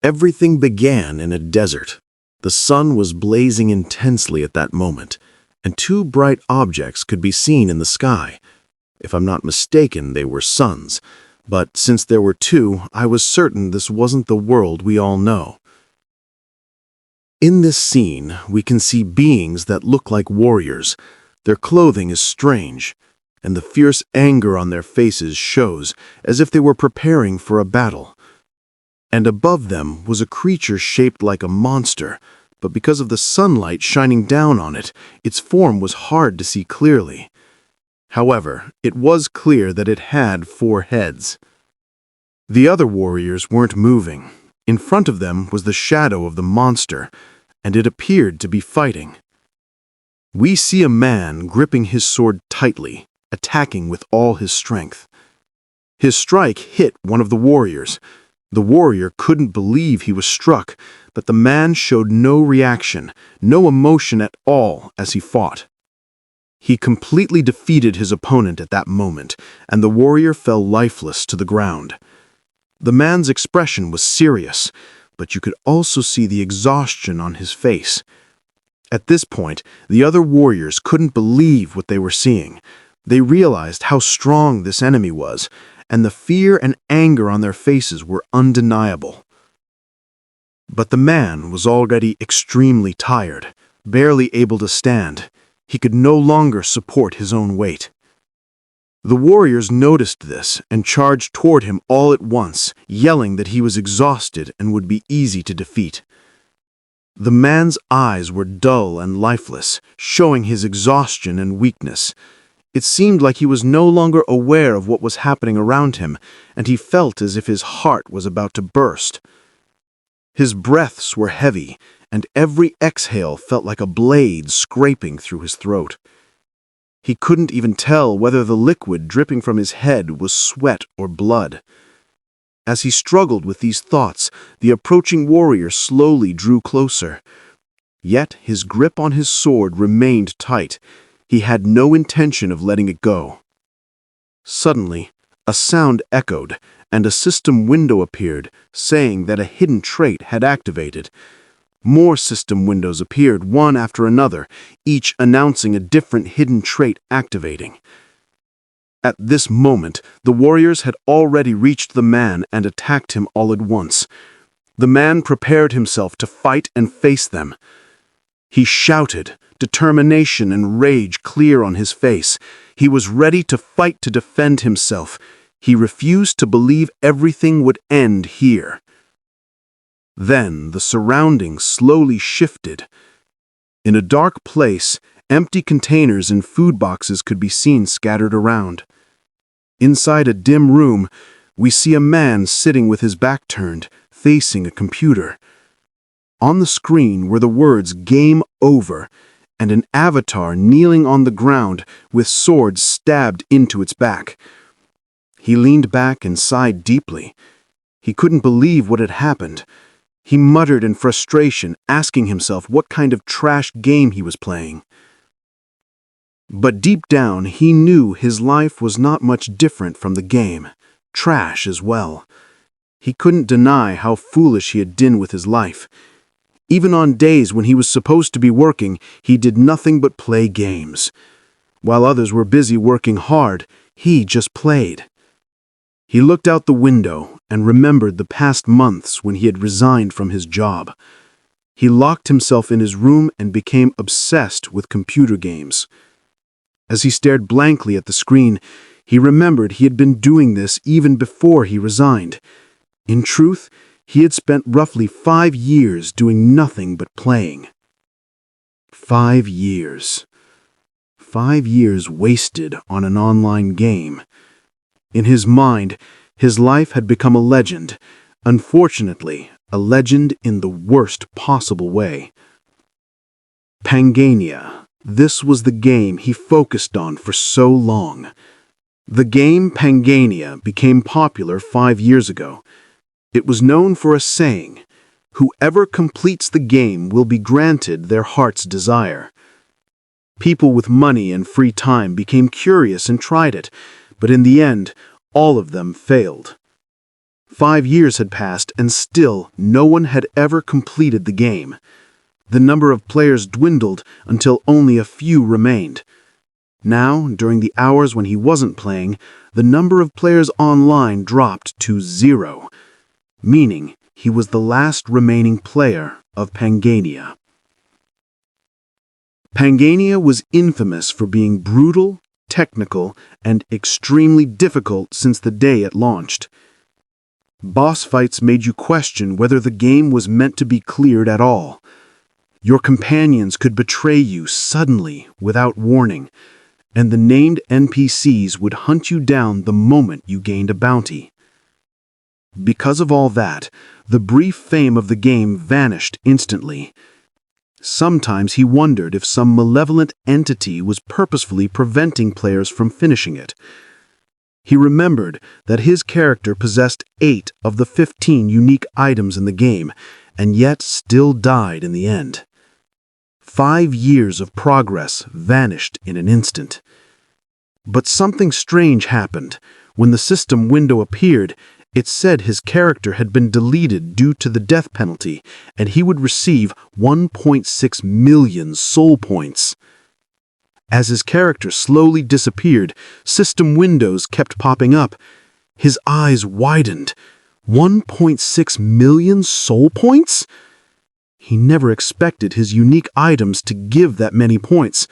Everything began in a desert. The sun was blazing intensely at that moment, and two bright objects could be seen in the sky. If I'm not mistaken, they were suns, but since there were two, I was certain this wasn't the world we all know. In this scene, we can see beings that look like warriors. Their clothing is strange, and the fierce anger on their faces shows as if they were preparing for a battle. And above them was a creature shaped like a monster, but because of the sunlight shining down on it, its form was hard to see clearly. However, it was clear that it had 4 heads. The other warriors weren't moving. In front of them was the shadow of the monster, and it appeared to be fighting. We see a man gripping his sword tightly, attacking with all his strength. His strike hit one of the warriors. The warrior couldn't believe he was struck, but the man showed no reaction, no emotion at all as he fought. He completely defeated his opponent at that moment, and the warrior fell lifeless to the ground. The man's expression was serious, but you could also see the exhaustion on his face. At this point, the other warriors couldn't believe what they were seeing. They realized how strong this enemy was, and the fear and anger on their faces were undeniable. But the man was already extremely tired, barely able to stand. He could no longer support his own weight. The warriors noticed this and charged toward him all at once, yelling that he was exhausted and would be easy to defeat. The man's eyes were dull and lifeless, showing his exhaustion and weakness. It seemed like he was no longer aware of what was happening around him, and he felt as if his heart was about to burst. His breaths were heavy, and every exhale felt like a blade scraping through his throat. He couldn't even tell whether the liquid dripping from his head was sweat or blood. As he struggled with these thoughts, the approaching warrior slowly drew closer. Yet his grip on his sword remained tight. He had no intention of letting it go. Suddenly, a sound echoed, and a system window appeared, saying that a hidden trait had activated. More system windows appeared, one after another, each announcing a different hidden trait activating. At this moment, the warriors had already reached the man and attacked him all at once. The man prepared himself to fight and face them. He shouted, determination and rage clear on his face. He was ready to fight to defend himself. He refused to believe everything would end here. Then the surroundings slowly shifted. In a dark place, empty containers and food boxes could be seen scattered around. Inside a dim room, we see a man sitting with his back turned, facing a computer. On the screen were the words "Game Over" and an avatar kneeling on the ground with swords stabbed into its back. He leaned back and sighed deeply. He couldn't believe what had happened. He muttered in frustration, asking himself what kind of trash game he was playing. But deep down, he knew his life was not much different from the game, trash as well. He couldn't deny how foolish he had been with his life. Even on days when he was supposed to be working, he did nothing but play games. While others were busy working hard, he just played. He looked out the window and remembered the past months when he had resigned from his job. He locked himself in his room and became obsessed with computer games. As he stared blankly at the screen, he remembered he had been doing this even before he resigned. In truth, he had spent roughly 5 years doing nothing but playing. 5 years. 5 years wasted on an online game. In his mind, his life had become a legend. Unfortunately, a legend in the worst possible way. Pangania. This was the game he focused on for so long. The game Pangania became popular 5 years ago. It was known for a saying, "Whoever completes the game will be granted their heart's desire." People with money and free time became curious and tried it, but in the end, all of them failed. 5 years had passed and still no one had ever completed the game. The number of players dwindled until only a few remained. Now, during the hours when he wasn't playing, the number of players online dropped to 0, meaning he was the last remaining player of Pangania. Pangania was infamous for being brutal, technical, and extremely difficult since the day it launched. Boss fights made you question whether the game was meant to be cleared at all. Your companions could betray you suddenly without warning, and the named NPCs would hunt you down the moment you gained a bounty. Because of all that, the brief fame of the game vanished instantly. Sometimes he wondered if some malevolent entity was purposefully preventing players from finishing it. He remembered that his character possessed 8 of the 15 unique items in the game, and yet still died in the end. 5 years of progress vanished in an instant. But something strange happened. When the system window appeared, it said his character had been deleted due to the death penalty, and he would receive 1.6 million soul points. As his character slowly disappeared, system windows kept popping up. His eyes widened. 1.6 million soul points? He never expected his unique items to give that many points.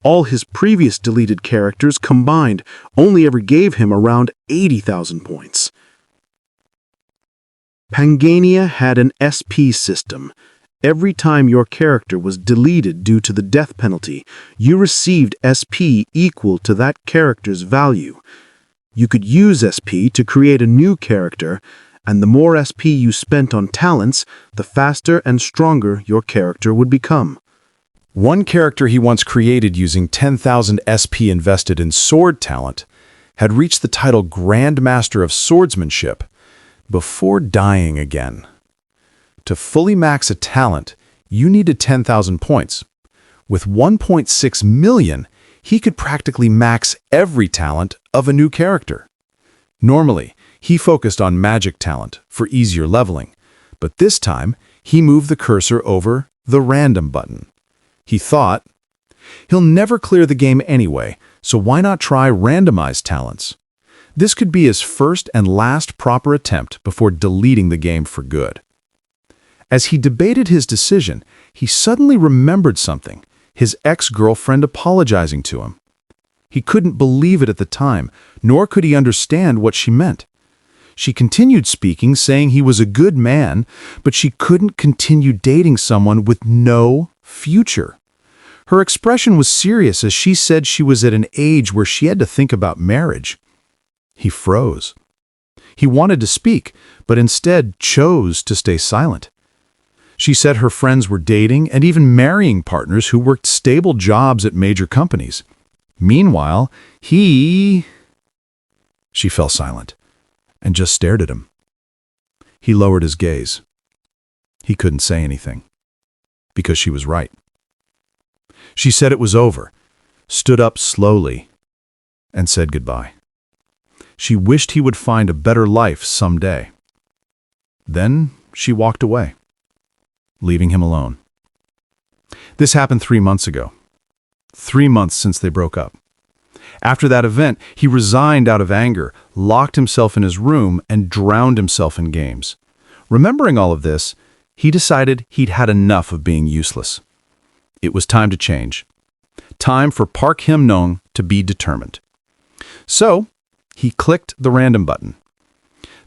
All his previous deleted characters combined only ever gave him around 80,000 points. Pangania had an SP system. Every time your character was deleted due to the death penalty, you received SP equal to that character's value. You could use SP to create a new character, and the more SP you spent on talents, the faster and stronger your character would become. One character he once created using 10,000 SP invested in sword talent had reached the title Grand Master of Swordsmanship before dying again. To fully max a talent, you needed 10,000 points. With 1.6 million, he could practically max every talent of a new character. Normally, he focused on magic talent for easier leveling, but this time he moved the cursor over the random button. He thought, he'll never clear the game anyway, so why not try randomized talents? This could be his first and last proper attempt before deleting the game for good. As he debated his decision, he suddenly remembered something, his ex-girlfriend apologizing to him. He couldn't believe it at the time, nor could he understand what she meant. She continued speaking, saying he was a good man, but she couldn't continue dating someone with no future. Her expression was serious as she said she was at an age where she had to think about marriage. He froze. He wanted to speak, but instead chose to stay silent. She said her friends were dating and even marrying partners who worked stable jobs at major companies. Meanwhile, She fell silent and just stared at him. He lowered his gaze. He couldn't say anything, because she was right. She said it was over, stood up slowly, and said goodbye. She wished he would find a better life someday. Then she walked away, leaving him alone. This happened 3 months ago. 3 months since they broke up. After that event, he resigned out of anger, locked himself in his room, and drowned himself in games. Remembering all of this, he decided he'd had enough of being useless. It was time to change. Time for Park Him-nong to be determined. So, he clicked the random button.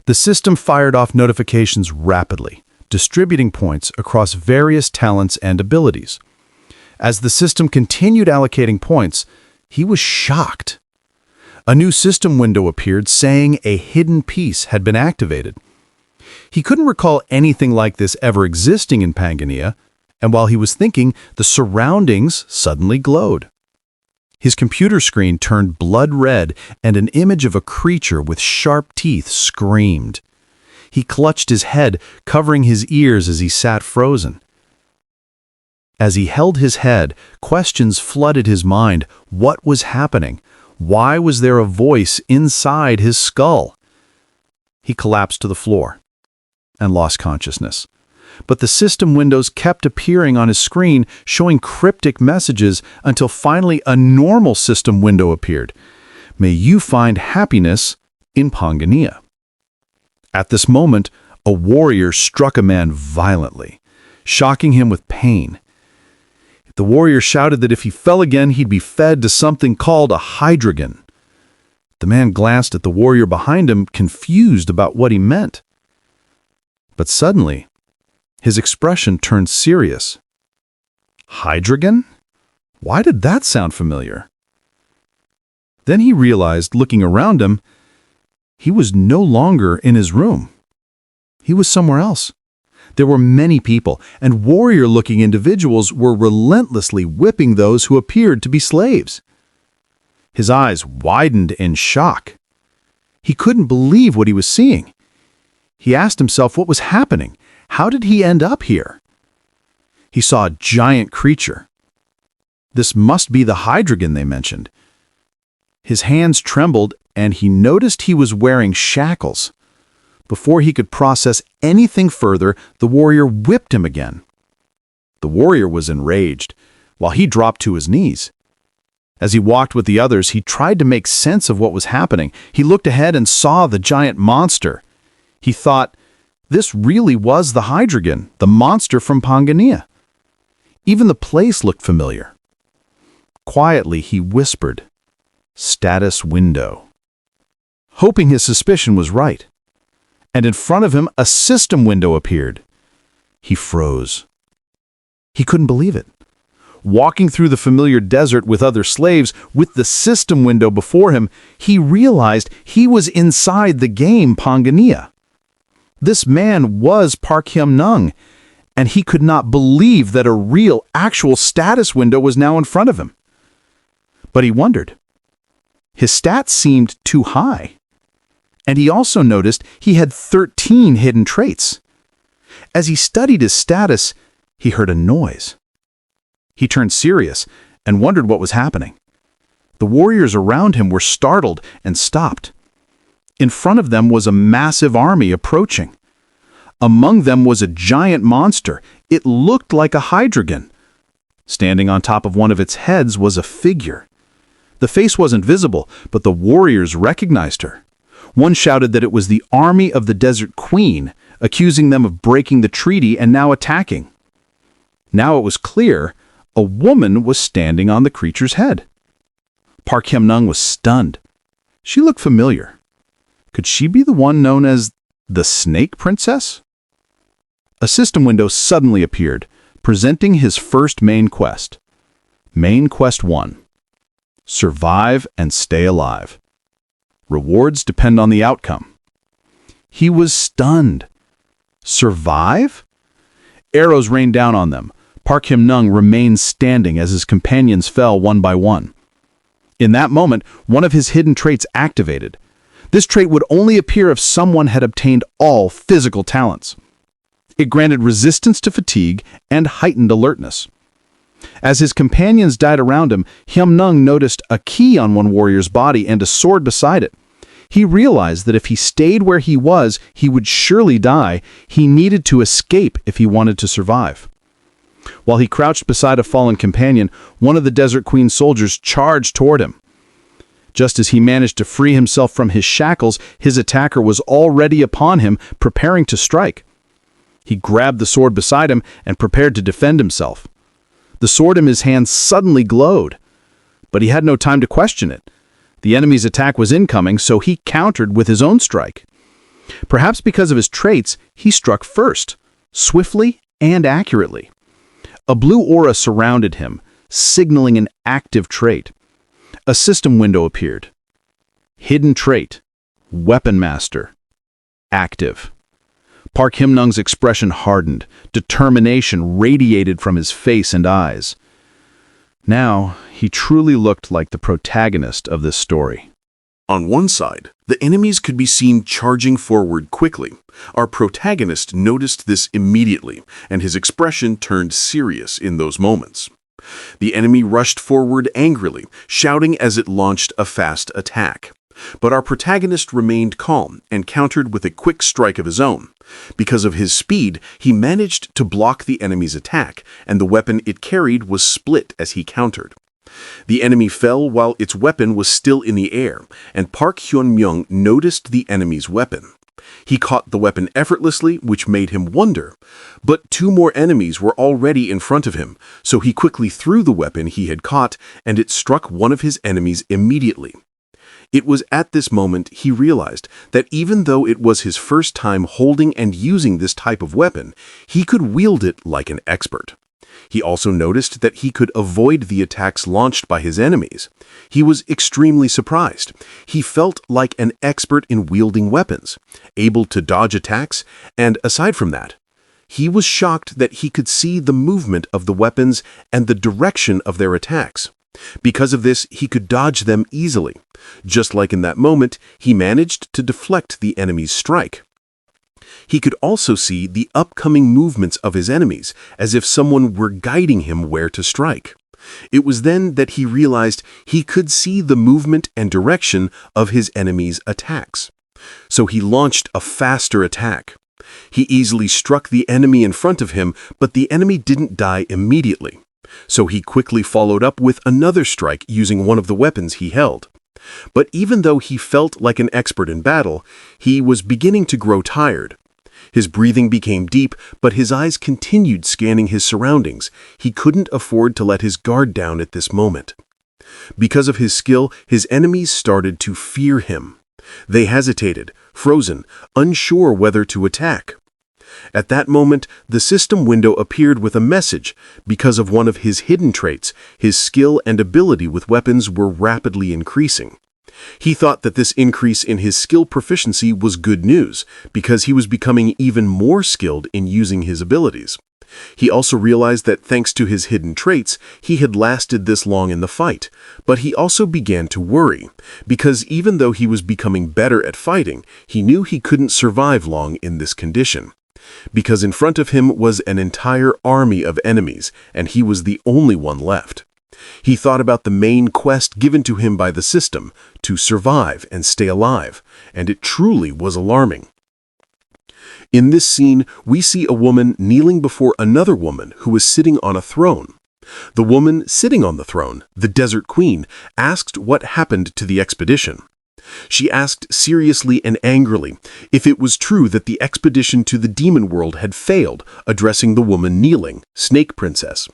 The system fired off notifications rapidly, distributing points across various talents and abilities. As the system continued allocating points, he was shocked. A new system window appeared saying a hidden piece had been activated. He couldn't recall anything like this ever existing in Pangania, and while he was thinking, the surroundings suddenly glowed. His computer screen turned blood red, and an image of a creature with sharp teeth screamed. He clutched his head, covering his ears as he sat frozen. As he held his head, questions flooded his mind. What was happening? Why was there a voice inside his skull? he collapsed to the floor and lost consciousness. But the system windows kept appearing on his screen, showing cryptic messages until finally a normal system window appeared. May you find happiness in Pangania. At this moment, a warrior struck a man violently, shocking him with pain. The warrior shouted that if he fell again, he'd be fed to something called a hydrogen. The man glanced at the warrior behind him, confused about what he meant. But suddenly, his expression turned serious. Hydrogen? Why did that sound familiar? Then he realized, looking around him, he was no longer in his room. He was somewhere else. There were many people, and warrior-looking individuals were relentlessly whipping those who appeared to be slaves. His eyes widened in shock. He couldn't believe what he was seeing. He asked himself what was happening. How did he end up here? He saw a giant creature. This must be the hydrogen they mentioned. His hands trembled, and he noticed he was wearing shackles. Before he could process anything further, the warrior whipped him again. The warrior was enraged, while he dropped to his knees. As he walked with the others, he tried to make sense of what was happening. He looked ahead and saw the giant monster. He thought, this really was the hydrogen, the monster from Pangania. Even the place looked familiar. Quietly, he whispered, "Status window," hoping his suspicion was right. And in front of him, a system window appeared. He froze. He couldn't believe it. Walking through the familiar desert with other slaves, with the system window before him, he realized he was inside the game Pangania. This man was Park Hyun-nung, and he could not believe that a real, actual status window was now in front of him. But he wondered. His stats seemed too high. And he also noticed he had 13 hidden traits. As he studied his status, he heard a noise. He turned serious and wondered what was happening. The warriors around him were startled and stopped. In front of them was a massive army approaching. Among them was a giant monster. It looked like a hydrogen. Standing on top of one of its heads was a figure. The face wasn't visible, but the warriors recognized her. One shouted that it was the army of the Desert Queen, accusing them of breaking the treaty and now attacking. Now it was clear a woman was standing on the creature's head. Park Hyun-nung was stunned. She looked familiar. Could she be the one known as the Snake Princess? A system window suddenly appeared, presenting his first main quest. Main Quest 1. Survive and stay alive. Rewards depend on the outcome. He was stunned. Survive? Arrows rained down on them. Park Hyun-nung remained standing as his companions fell one by one. In that moment, one of his hidden traits activated. This trait would only appear if someone had obtained all physical talents. It granted resistance to fatigue and heightened alertness. As his companions died around him, Hyun-nung noticed a key on one warrior's body and a sword beside it. He realized that if he stayed where he was, he would surely die. He needed to escape if he wanted to survive. While he crouched beside a fallen companion, one of the Desert Queen's soldiers charged toward him. Just as he managed to free himself from his shackles, his attacker was already upon him, preparing to strike. He grabbed the sword beside him and prepared to defend himself. The sword in his hand suddenly glowed, but he had no time to question it. The enemy's attack was incoming, so he countered with his own strike. Perhaps because of his traits, he struck first, swiftly and accurately. A blue aura surrounded him, signaling an active trait. A system window appeared. Hidden trait, Weapon Master, active. Park Hyun-nung's expression hardened. Determination radiated from his face and eyes. Now, he truly looked like the protagonist of this story. On one side, the enemies could be seen charging forward quickly. Our protagonist noticed this immediately, and his expression turned serious in those moments. The enemy rushed forward angrily, shouting as it launched a fast attack. But our protagonist remained calm and countered with a quick strike of his own. Because of his speed, he managed to block the enemy's attack, and the weapon it carried was split as he countered. The enemy fell while its weapon was still in the air, and Park Hyun-myung noticed the enemy's weapon. He caught the weapon effortlessly, which made him wonder. But two more enemies were already in front of him, so he quickly threw the weapon he had caught, and it struck one of his enemies immediately. It was at this moment he realized that even though it was his first time holding and using this type of weapon, he could wield it like an expert. He also noticed that he could avoid the attacks launched by his enemies. He was extremely surprised. He felt like an expert in wielding weapons, able to dodge attacks, and aside from that, he was shocked that he could see the movement of the weapons and the direction of their attacks. Because of this, he could dodge them easily. Just like in that moment, he managed to deflect the enemy's strike. He could also see the upcoming movements of his enemies, as if someone were guiding him where to strike. It was then that he realized he could see the movement and direction of his enemy's attacks. So he launched a faster attack. He easily struck the enemy in front of him, but the enemy didn't die immediately. So he quickly followed up with another strike using one of the weapons he held. But even though he felt like an expert in battle, he was beginning to grow tired. His breathing became deep, but his eyes continued scanning his surroundings. He couldn't afford to let his guard down at this moment. Because of his skill, his enemies started to fear him. They hesitated, frozen, unsure whether to attack. At that moment, the system window appeared with a message. Because of one of his hidden traits, his skill and ability with weapons were rapidly increasing. He thought that this increase in his skill proficiency was good news, because he was becoming even more skilled in using his abilities. He also realized that thanks to his hidden traits, he had lasted this long in the fight. But he also began to worry, because even though he was becoming better at fighting, he knew he couldn't survive long in this condition. Because in front of him was an entire army of enemies, and he was the only one left. He thought about the main quest given to him by the system, to survive and stay alive, and it truly was alarming. In this scene, we see a woman kneeling before another woman who was sitting on a throne. The woman sitting on the throne, the Desert Queen, asked what happened to the expedition. She asked seriously and angrily if it was true that the expedition to the demon world had failed, addressing the woman kneeling, Snake Princess.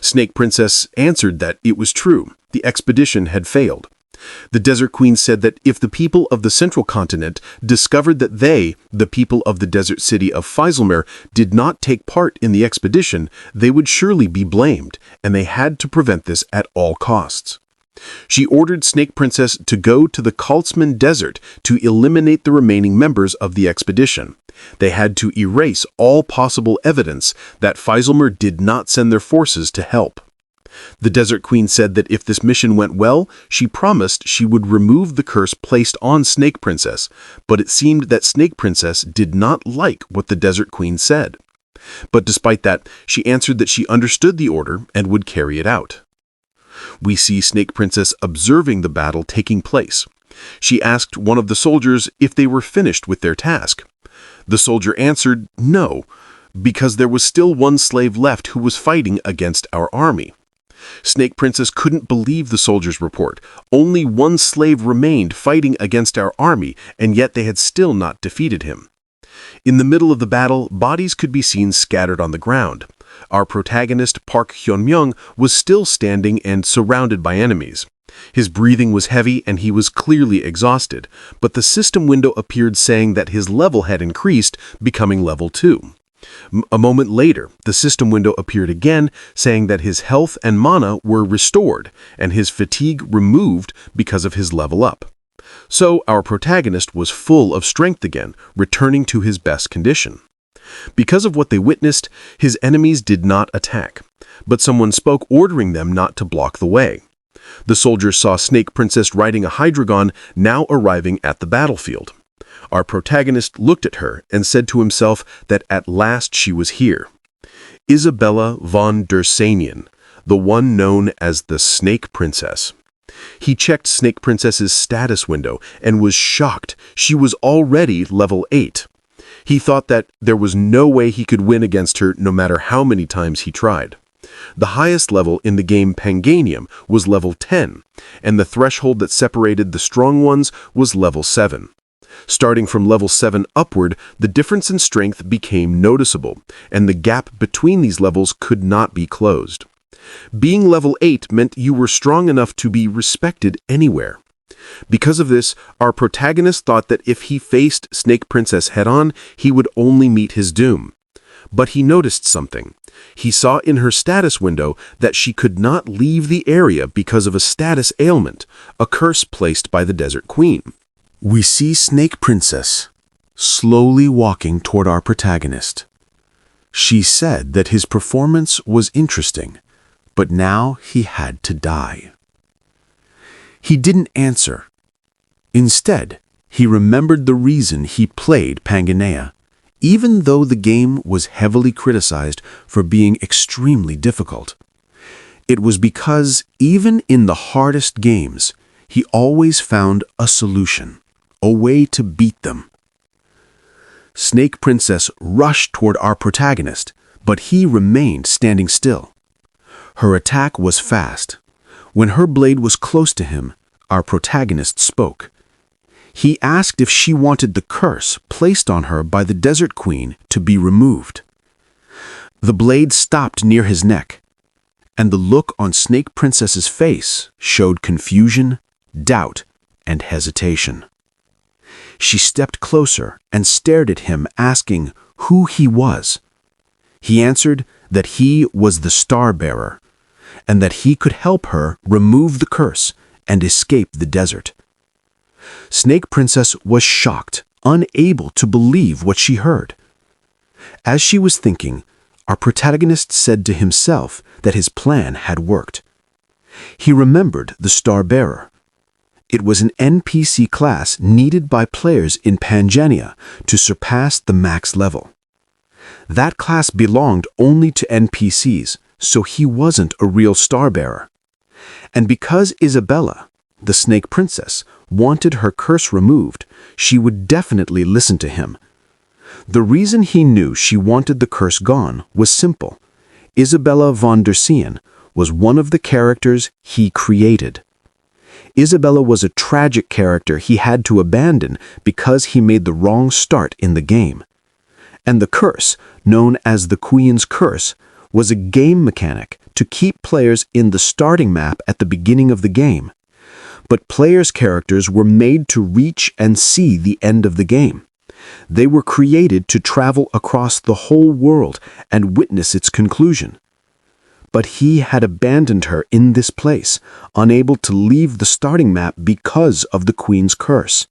Snake Princess answered that it was true, the expedition had failed. The Desert Queen said that if the people of the Central Continent discovered that they, the people of the desert city of Faisalmer, did not take part in the expedition, they would surely be blamed, and they had to prevent this at all costs. She ordered Snake Princess to go to the Kaltzman Desert to eliminate the remaining members of the expedition. They had to erase all possible evidence that Faisalmer did not send their forces to help. The Desert Queen said that if this mission went well, she promised she would remove the curse placed on Snake Princess, but it seemed that Snake Princess did not like what the Desert Queen said. But despite that, she answered that she understood the order and would carry it out. We see Snake Princess observing the battle taking place. She asked one of the soldiers if they were finished with their task. The soldier answered no, because there was still one slave left who was fighting against our army. Snake Princess couldn't believe the soldier's report. Only one slave remained fighting against our army, and yet they had still not defeated him. In the middle of the battle, bodies could be seen scattered on the ground. Our protagonist, Park Hyun-myung, was still standing and surrounded by enemies. His breathing was heavy and he was clearly exhausted, but the system window appeared saying that his level had increased, becoming level 2. A moment later, the system window appeared again, saying that his health and mana were restored and his fatigue removed because of his level up. So our protagonist was full of strength again, returning to his best condition. Because of what they witnessed, his enemies did not attack, but someone spoke ordering them not to block the way. The soldiers saw Snake Princess riding a Hydreigon now arriving at the battlefield. Our protagonist looked at her and said to himself that at last she was here. Isabella von der Sanian, the one known as the Snake Princess. He checked Snake Princess's status window and was shocked. She was already level 8. He thought that there was no way he could win against her no matter how many times he tried. The highest level in the game Panganium was level 10, and the threshold that separated the strong ones was level 7. Starting from level 7 upward, the difference in strength became noticeable, and the gap between these levels could not be closed. Being level 8 meant you were strong enough to be respected anywhere. Because of this, our protagonist thought that if he faced Snake Princess head-on, he would only meet his doom. But he noticed something. He saw in her status window that she could not leave the area because of a status ailment, a curse placed by the Desert Queen. We see Snake Princess slowly walking toward our protagonist. She said that his performance was interesting, but now he had to die. He didn't answer. Instead, he remembered the reason he played Panganea, even though the game was heavily criticized for being extremely difficult. It was because even in the hardest games, he always found a solution, a way to beat them. Snake Princess rushed toward our protagonist, but he remained standing still. Her attack was fast. When her blade was close to him, our protagonist spoke. He asked if she wanted the curse placed on her by the Desert Queen to be removed. The blade stopped near his neck, and the look on Snake Princess's face showed confusion, doubt, and hesitation. She stepped closer and stared at him, asking who he was. He answered that he was the Star Bearer, and that he could help her remove the curse and escape the desert. Snake Princess was shocked, unable to believe what she heard. As she was thinking, our protagonist said to himself that his plan had worked. He remembered the Star Bearer. It was an NPC class needed by players in Pangania to surpass the max level. That class belonged only to NPCs, so he wasn't a real Star Bearer. And because Isabella, the Snake Princess, wanted her curse removed, she would definitely listen to him. The reason he knew she wanted the curse gone was simple. Isabella von der Seen was one of the characters he created. Isabella was a tragic character he had to abandon because he made the wrong start in the game. And the curse, known as the Queen's Curse, was a game mechanic to keep players in the starting map at the beginning of the game. But players' characters were made to reach and see the end of the game. They were created to travel across the whole world and witness its conclusion. But he had abandoned her in this place, unable to leave the starting map because of the Queen's curse.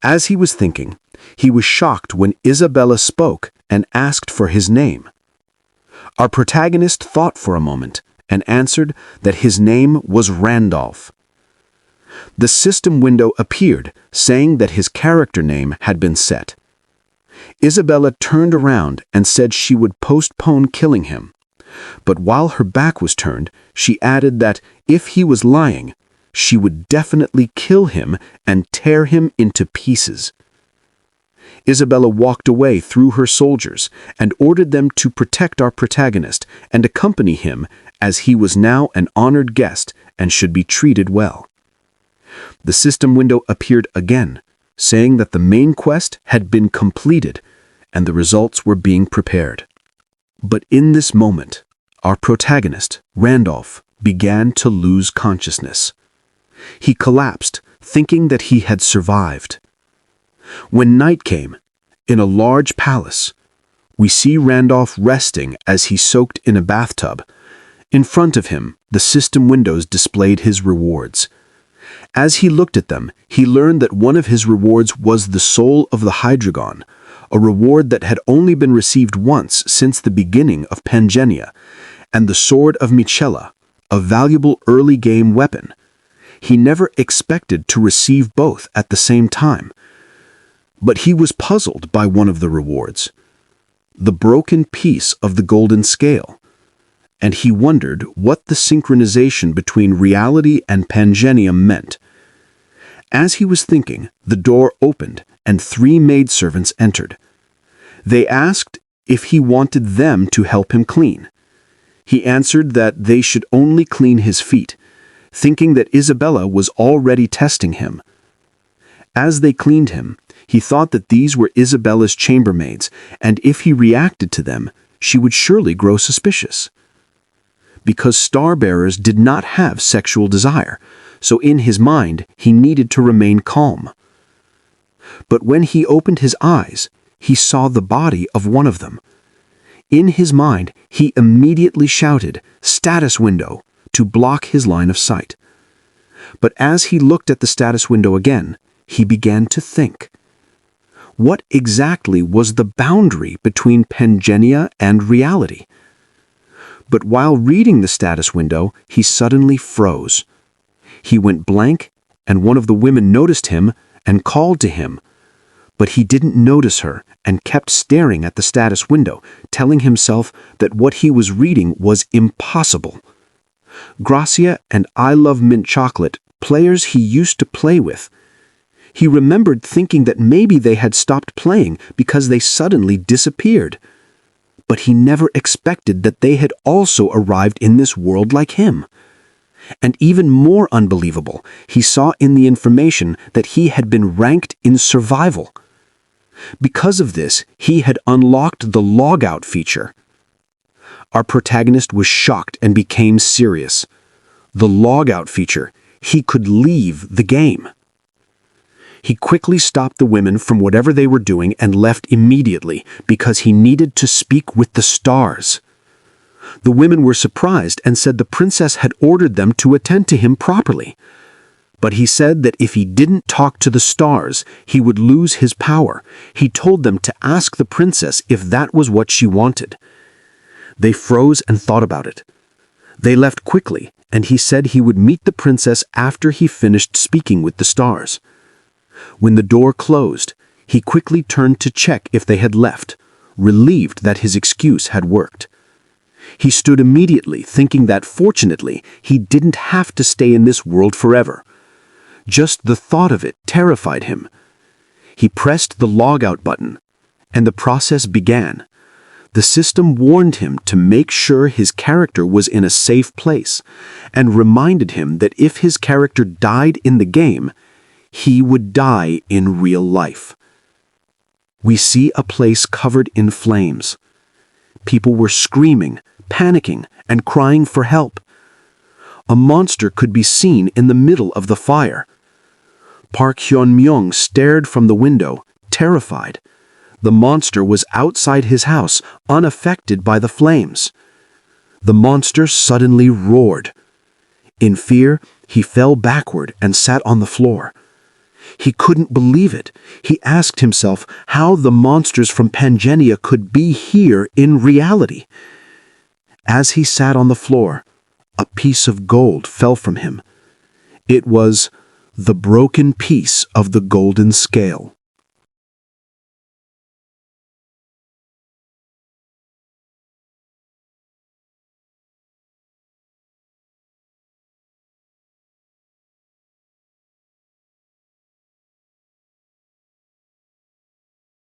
As he was thinking, he was shocked when Isabella spoke and asked for his name. Our protagonist thought for a moment and answered that his name was Randolph. The system window appeared, saying that his character name had been set. Isabella turned around and said she would postpone killing him. But while her back was turned, she added that if he was lying, she would definitely kill him and tear him into pieces. Isabella walked away through her soldiers and ordered them to protect our protagonist and accompany him, as he was now an honored guest and should be treated well. The system window appeared again, saying that the main quest had been completed and the results were being prepared. But in this moment, our protagonist, Randolph, began to lose consciousness. He collapsed, thinking that he had survived. When night came, in a large palace, we see Randolph resting as he soaked in a bathtub. In front of him, the system windows displayed his rewards. As he looked at them, he learned that one of his rewards was the Soul of the Hydragon, a reward that had only been received once since the beginning of Pangania, and the Sword of Michela, a valuable early game weapon. He never expected to receive both at the same time. But he was puzzled by one of the rewards, the broken piece of the golden scale. and he wondered what the synchronization between reality and Pangenium meant. As he was thinking, the door opened and 3 maidservants entered. They asked if he wanted them to help him clean. He answered that they should only clean his feet, thinking that Isabella was already testing him. As they cleaned him, he thought that these were Isabella's chambermaids, and if he reacted to them, she would surely grow suspicious. Because star-bearers did not have sexual desire, so in his mind he needed to remain calm. But when he opened his eyes, he saw the body of one of them. In his mind, he immediately shouted, "Status window," to block his line of sight. But as he looked at the status window again, he began to think. What exactly was the boundary between Pangenia and reality? But while reading the status window, he suddenly froze. He went blank, and one of the women noticed him and called to him. But he didn't notice her and kept staring at the status window, telling himself that what he was reading was impossible. Gracia and I Love Mint Chocolate, players he used to play with. He remembered thinking that maybe they had stopped playing because they suddenly disappeared. But he never expected that they had also arrived in this world like him. And even more unbelievable, he saw in the information that he had been ranked in survival. Because of this, he had unlocked the logout feature. Our protagonist was shocked and became serious. The logout feature, he could leave the game. He quickly stopped the women from whatever they were doing and left immediately because he needed to speak with the stars. The women were surprised and said the princess had ordered them to attend to him properly. But he said that if he didn't talk to the stars, he would lose his power. He told them to ask the princess if that was what she wanted. They froze and thought about it. They left quickly, and he said he would meet the princess after he finished speaking with the stars. When the door closed, he quickly turned to check if they had left, relieved that his excuse had worked. He stood immediately, thinking that fortunately he didn't have to stay in this world forever. Just the thought of it terrified him. He pressed the logout button, and the process began. The system warned him to make sure his character was in a safe place, and reminded him that if his character died in the game, he would die in real life. We see a place covered in flames. People were screaming, panicking, and crying for help. A monster could be seen in the middle of the fire. Park Hyun-myung stared from the window, terrified. The monster was outside his house, unaffected by the flames. The monster suddenly roared. In fear, he fell backward and sat on the floor. He couldn't believe it. He asked himself how the monsters from Pangenia could be here in reality. As he sat on the floor, a piece of gold fell from him. It was the broken piece of the golden scale.